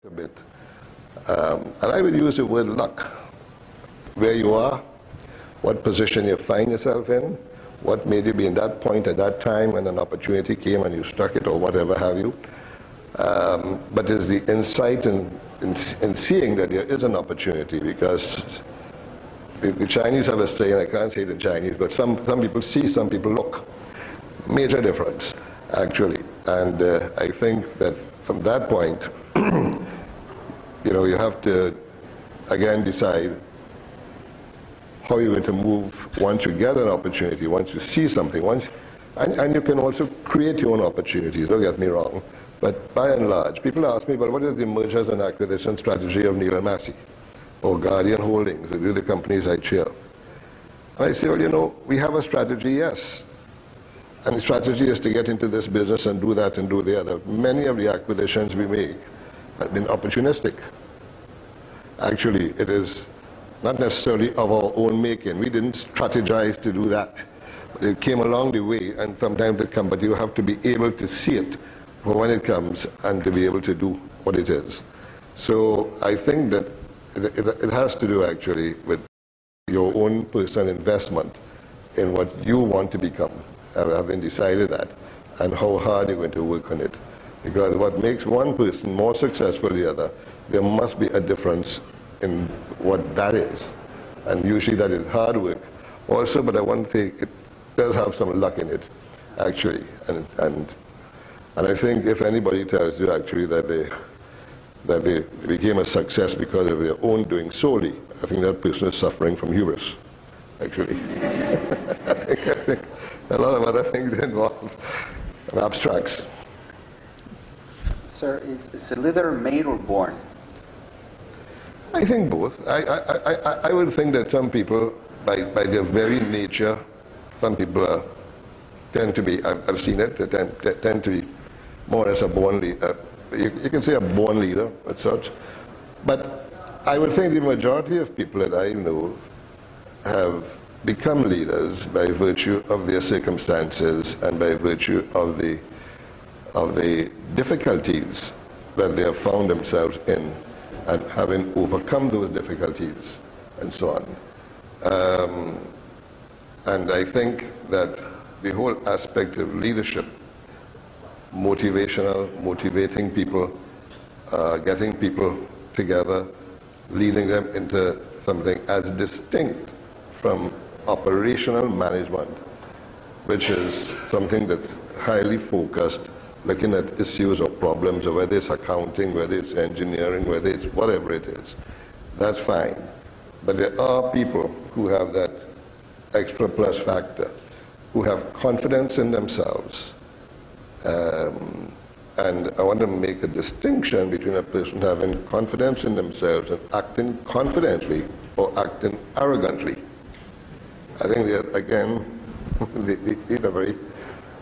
a bit. And I would use the word luck. Where you are, what position you find yourself in, what made you be in that point at that time when an opportunity came and you struck it or whatever have you. But it's the insight in seeing that there is an opportunity, because the Chinese have a saying, I can't say it in Chinese, but some people see, some people look. Major difference, actually. And I think that from that point, you have to, again, decide how you're going to move once you get an opportunity, once you see something, and you can also create your own opportunities, don't get me wrong. But by and large, people ask me, well, what is the mergers and acquisition strategy of Neil and Massey, or Guardian Holdings, the really companies I chair? And I say, well, we have a strategy, yes. And the strategy is to get into this business and do that and do the other. Many of the acquisitions we make have been opportunistic. Actually, it is not necessarily of our own making. We didn't strategize to do that. It came along the way, and from time to come, but you have to be able to see it for when it comes and to be able to do what it is. So I think that it has to do actually with your own personal investment in what you want to become, having decided that, and how hard you're going to work on it. Because what makes one person more successful than the other, there must be a difference in what that is. And usually that is hard work also, but I want to say it does have some luck in it, actually. And I think if anybody tells you actually that they became a success because of their own doing solely, I think that person is suffering from hubris, actually. I think a lot of other things involved and abstracts. Sir, is a leader made or born? I think both. I would think that some people, by their very nature, some people tend to be, I've seen it, they tend to be more or less a born leader. You can say a born leader, as such. But I would think the majority of people that I know have become leaders by virtue of their circumstances and by virtue of the difficulties that they have found themselves in, and having overcome those difficulties, and so on. And I think that the whole aspect of leadership, motivating people, getting people together, leading them into something as distinct from operational management, which is something that's highly focused, looking at issues or problems, or whether it's accounting, whether it's engineering, whether it's whatever it is. That's fine. But there are people who have that extra plus factor, who have confidence in themselves. And I want to make a distinction between a person having confidence in themselves and acting confidently or acting arrogantly. I think that, again, these are very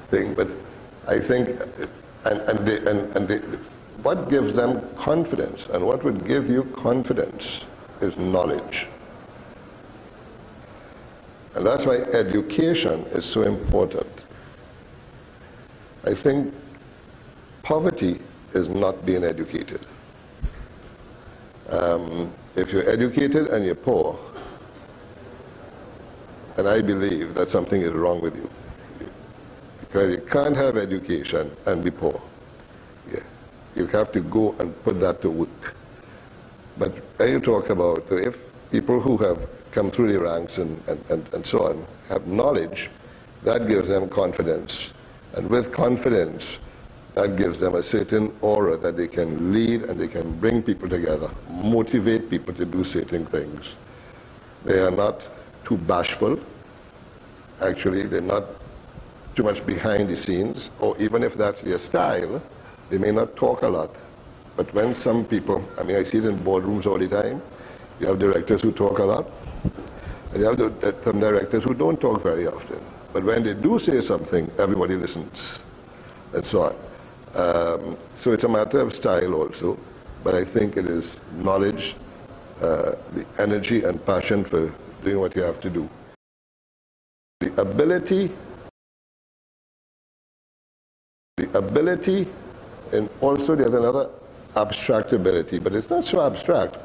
thing, but I think, what gives them confidence, and what would give you confidence, is knowledge. And that's why education is so important. I think poverty is not being educated. If you're educated and you're poor, and I believe that something is wrong with you. Because you can't have education and be poor. Yeah. You have to go and put that to work. But when you talk about, so if people who have come through the ranks and so on have knowledge, that gives them confidence. And with confidence, that gives them a certain aura that they can lead and they can bring people together, motivate people to do certain things. They are not too bashful. Actually, they're not too much behind the scenes, or even if that's their style, they may not talk a lot. But when some people, I see it in boardrooms all the time, you have directors who talk a lot, and you have some directors who don't talk very often. But when they do say something, everybody listens, and so on. So it's a matter of style also, but I think it is knowledge, the energy and passion for doing what you have to do. The ability, and also there's another abstract ability, but it's not so abstract.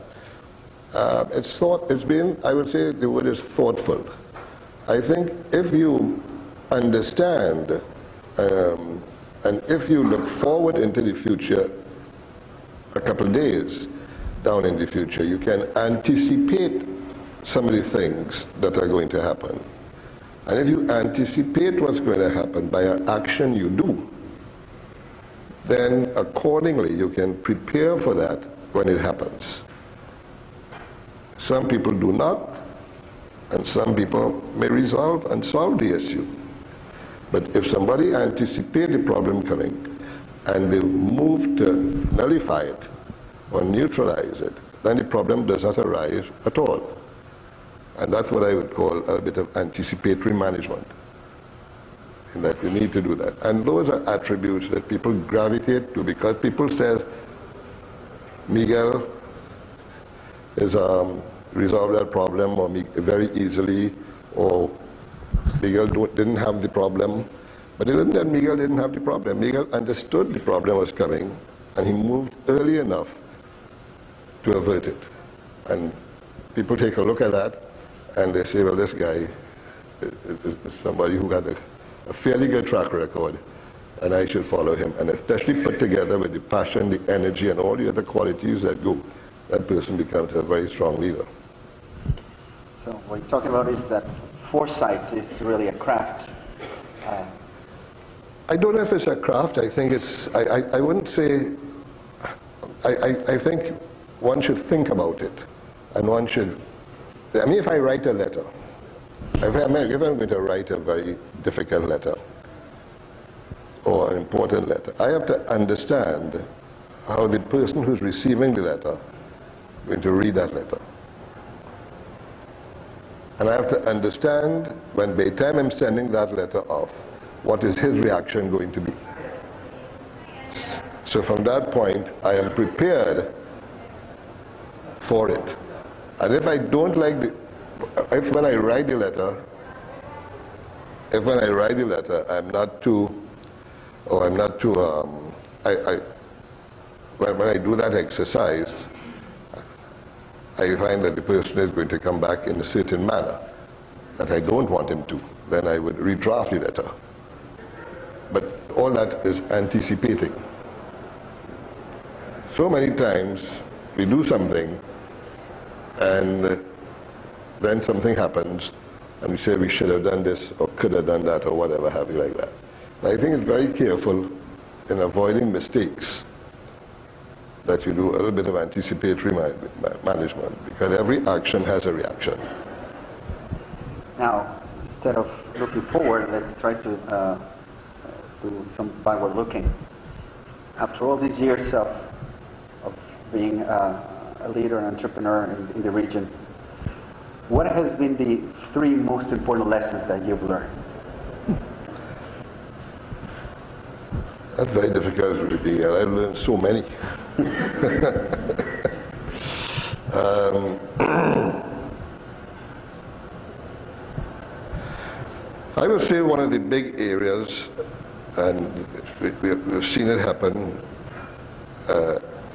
It's been, I would say the word is thoughtful. I think if you understand and if you look forward into the future, a couple of days down in the future, you can anticipate some of the things that are going to happen. And if you anticipate what's going to happen by an action you do, then accordingly you can prepare for that when it happens. Some people do not, and some people may resolve and solve the issue. But if somebody anticipates the problem coming and they move to nullify it or neutralize it, then the problem does not arise at all. And that's what I would call a bit of anticipatory management, in that we need to do that. And those are attributes that people gravitate to, because people say, Miguel is resolved that problem or very easily, or Miguel didn't have the problem. But it isn't that Miguel didn't have the problem. Miguel understood the problem was coming, and he moved early enough to avert it. And people take a look at that, and they say, well, this guy is somebody who had a fairly good track record, and I should follow him. And especially put together with the passion, the energy, and all the other qualities that go, that person becomes a very strong leader. So what you're talking about is that foresight is really a craft. I don't know if it's a craft. I think it's, I wouldn't say, I think one should think about it, and one should, I mean, if I write a letter, if I'm going to write a very difficult letter or an important letter, I have to understand how the person who's receiving the letter is going to read that letter. And I have to understand, when by the time I'm sending that letter off, what is his reaction going to be. So from that point, I am prepared for it. And if I don't like if when I write the letter, I'm not too, when I do that exercise, I find that the person is going to come back in a certain manner that I don't want him to. Then I would redraft the letter. But all that is anticipating. So many times we do something and then something happens and we say we should have done this or could have done that or whatever have you like that. And I think it's very careful in avoiding mistakes that you do a little bit of anticipatory management, because every action has a reaction. Now, instead of looking forward, let's try to do some backward looking. After all these years of being a leader and entrepreneur in the region, what has been the 3 most important lessons that you've learned? That's very difficult to be. I've learned so many. I would say one of the big areas, and we've seen it happen,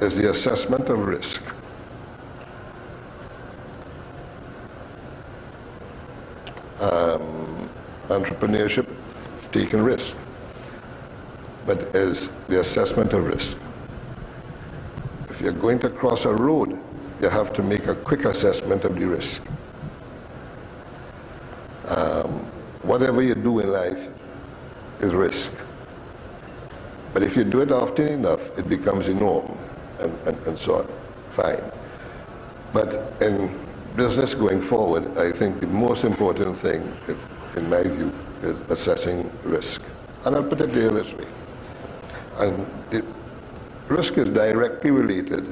is the assessment of risk. Entrepreneurship is taking risk, but is the assessment of risk. If you're going to cross a road, you have to make a quick assessment of the risk. Whatever you do in life is risk. But if you do it often enough, it becomes the norm, and so on. Fine. But in business going forward, I think the most important thing, in my view, is assessing risk. And I'll put it this way. And risk is directly related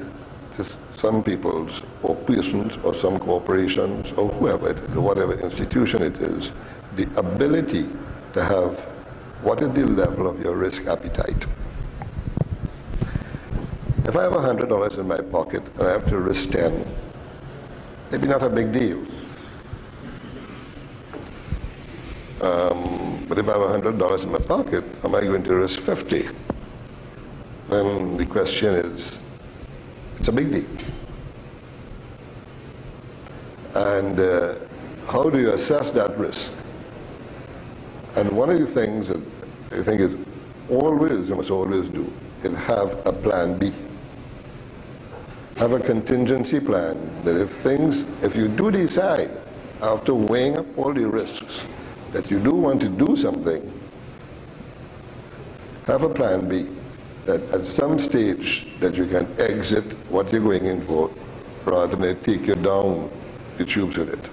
to some people's, or persons, or some corporations, or whoever, whatever institution it is, the ability to have, what is the level of your risk appetite? If I have $100 in my pocket and I have to risk 10, maybe not a big deal. But if I have $100 in my pocket, am I going to risk 50? Then the question is, It's a big deal. And how do you assess that risk? And one of the things that I think is always, you must always do, is have a plan B. Have a contingency plan that if you do decide, after weighing up all the risks, that you do want to do something, have a plan B, that at some stage that you can exit what you're going in for, rather than it take you down the tubes with it.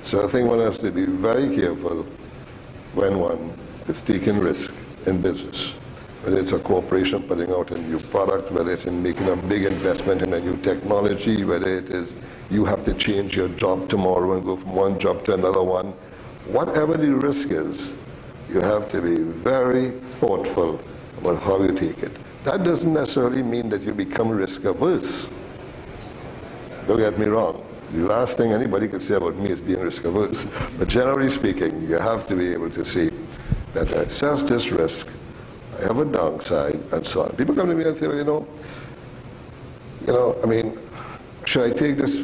So I think one has to be very careful when one is taking risk in business. Whether it's a corporation putting out a new product, whether it's in making a big investment in a new technology, whether it is you have to change your job tomorrow and go from one job to another one. Whatever the risk is, you have to be very thoughtful about how you take it. That doesn't necessarily mean that you become risk averse. Don't get me wrong. The last thing anybody could say about me is being risk averse. But generally speaking, you have to be able to see that I assess this risk, I have a downside, and so on. People come to me and say, well, I mean, should I take this?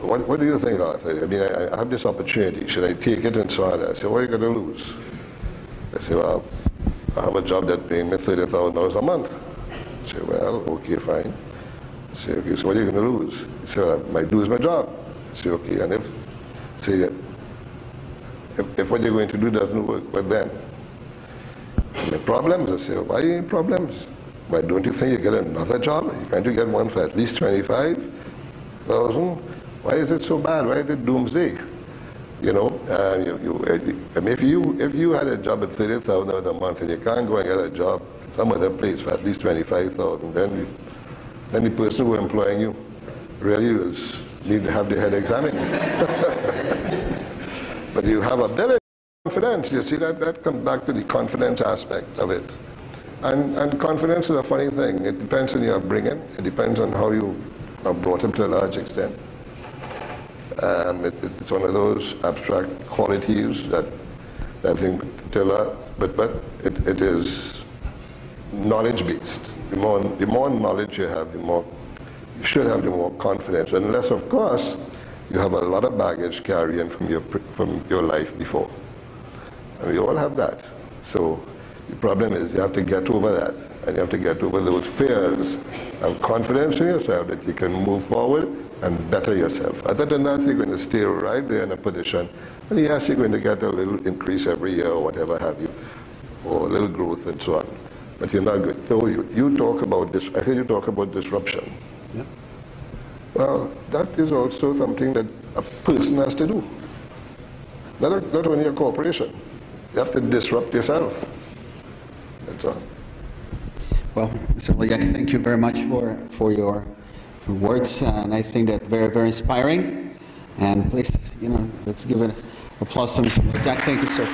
What do you think, Arthur? I mean, I have this opportunity. Should I take it and so on? I say, what are you going to lose? I say, well, I have a job that's paying me $30,000 a month. I say, well, okay, fine. I say, okay, so what are you going to lose? He said, well, I might lose my job. I say, okay, and if what you're going to do doesn't work, what then? Any problems? I say, why any problems? Why don't you think you get another job? Can't you get one for at least $25,000? Why is it so bad? Why is it doomsday? I mean, if you had a job at $30,000 a month and you can't go and get a job some other place for at least $25,000, then the person who is employing you really need to have their head examined. But you have a better confidence. You see, that comes back to the confidence aspect of it. And confidence is a funny thing. It depends on your upbringing. It depends on how you are brought up to a large extent. It's one of those abstract qualities that I think but it is knowledge-based. The more knowledge you have, you should have the more confidence. Unless, of course, you have a lot of baggage carrying from your life before. And we all have that. So the problem is you have to get over that. And you have to get over those fears and confidence in yourself that you can move forward and better yourself. Other than that, you're going to stay right there in a position. And yes, you're going to get a little increase every year or whatever have you, or a little growth and so on. But you're not good. So you talk about this. I heard you talk about disruption. Yep. Well, that is also something that a person has to do. Not only a corporation. You have to disrupt yourself. That's all. Well, Mr. Lok Jack, thank you very much for your words, and I think that very, very inspiring. And please, let's give an applause to Mr. Lok Jack. Thank you, sir.